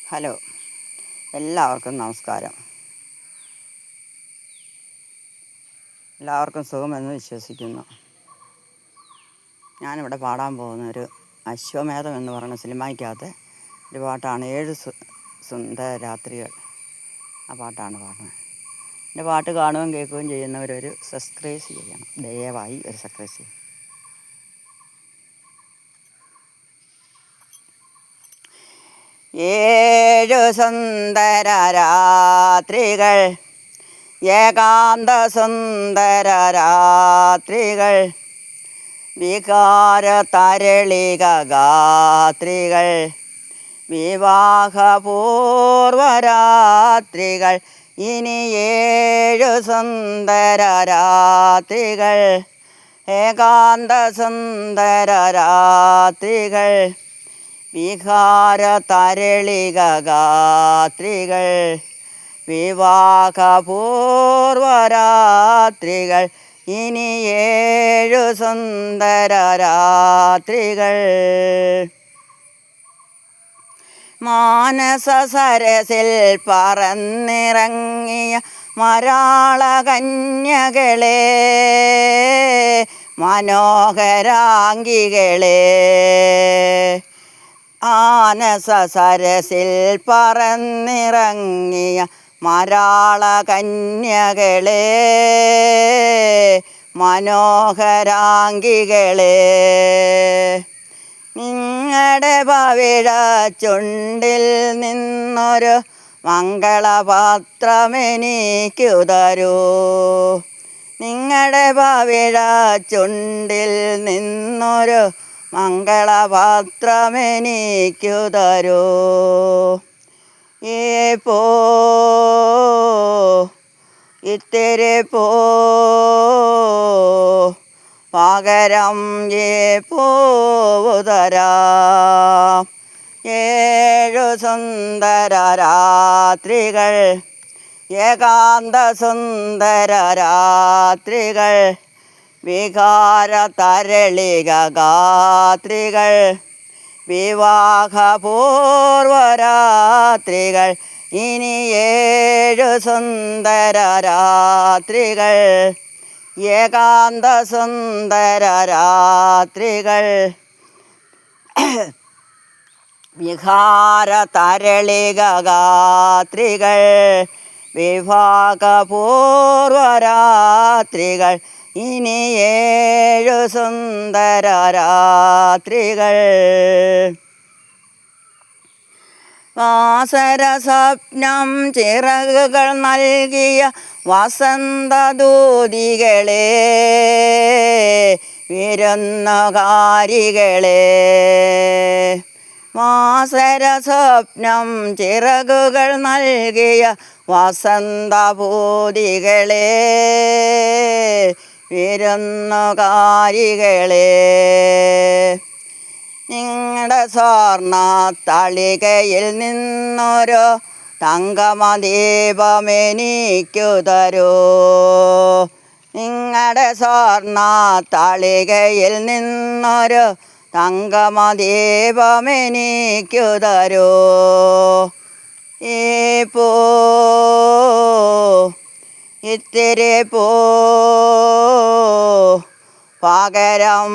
Hello, എല്ലാവർക്കും നമസ്കാരം. എല്ലാവർക്കും സുഖമെന്ന് വിശ്വസിക്കുന്നു. ഞാനിവിടെ പാടാൻ പോകുന്നൊരു അശ്വമേധം എന്ന് പറയുന്ന സിനിമയ്ക്കകത്ത് ഒരു പാട്ടാണ്. 7 സുന്ദര രാത്രികൾ. ആ പാട്ടാണ് പാടുന്നത്. എൻ്റെ പാട്ട് കാണുകയും കേൾക്കുകയും ചെയ്യുന്നവരൊരു സബ്സ്ക്രൈബ് ചെയ്യണം. ദയവായി ഒരു സബ്സ്ക്രൈബ് ചെയ്യണം. 7 സുന്ദര രാത്രികൾ, ഏകാന്ത സുന്ദര രാത്രികൾ, വികാര തരളിക ഗാത്രികൾ, വിവാഹപൂർവരാത്രികൾ. ഇനി 7 സുന്ദര രാത്രികൾ, ഏകാന്ത സുന്ദര രാത്രികൾ, വികാര തരളിക ഗാത്രികൾ, വിവാഹപൂർവരാത്രികൾ. ഇനി 7 സുന്ദര രാത്രികൾ. മാനസ സരസിൽ പറന്നിറങ്ങിയ മരാള കന്യകളെ, മനോഹരാംഗികളെ, മാനസ സരസിൽ പറന്നിറങ്ങിയ മരാള കന്യകളെ, മനോഹരാംഗികളെ, നിങ്ങളുടെ പവിഴ ചുണ്ടിൽ നിന്നൊരു മംഗളപാത്രമെനിക്കു തരൂ. നിങ്ങളുടെ പവിഴ ചുണ്ടിൽ നിന്നൊരു മംഗളപാത്രമെനിക്കു തരൂ. ഇത്തിരി പകരം പൂവു തരാം. 7 സുന്ദര രാത്രികൾ, ഏകാന്ത സുന്ദര രാത്രികൾ, വികാര തരളിക ഗാത്രികൾ, വിവാഹപൂർവരാത്രികൾ. ഇനി 7 സുന്ദര രാത്രികൾ, ഏകാന്ത സുന്ദര രാത്രികൾ, വികാര തരളിക ഗാത്രികൾ, വിവാഹപൂർവരാത്രികൾ. ഇനി 7 സുന്ദര രാത്രികൾ. വാസര സ്വപ്നം ചിറകുകൾ നൽകിയ വസന്തദൂതികളെ, വിരുന്നുകാരികളെ, വാസര സ്വപ്നം ചിറകുകൾ നൽകിയ വസന്തഭൂതികളെ, വിരുന്നുകാരികളെ, നിങ്ങളുടെ സ്വർണ്ണ തളികയിൽ നിന്നൊരു തങ്കമദീപമെനിക്കു തരൂ. നിങ്ങളുടെ സ്വർണ്ണ തളികയിൽ നിന്നൊരു തങ്കമദീപമെനിക്കു തരൂ. ഇത്തിരി പകരം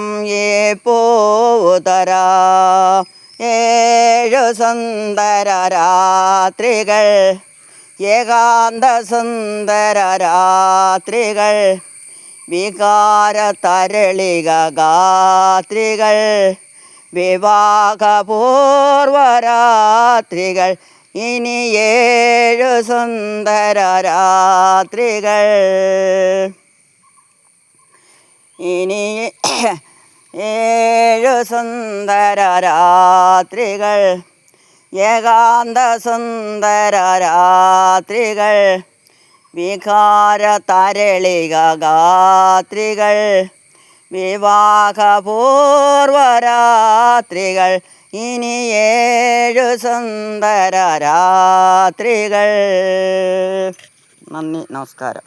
പൂവു തരാം. 7 സുന്ദര രാത്രികൾ, ഏകാന്ത സുന്ദര രാത്രികൾ, വികാര തരളിക ഗാത്രികൾ, വിവാഹപൂർവരാത്രികൾ. ഇനി 7 സുന്ദര രാത്രികൾ. ഇനി 7 സുന്ദര രാത്രികൾ, ഏകാന്ത സുന്ദര രാത്രികൾ, വികാര തരളിക ഗാത്രികൾ, വിവാഹപൂർവരാത്രികൾ. ഇനി 7 സുന്ദര രാത്രികൾ. നന്ദി, നമസ്കാരം.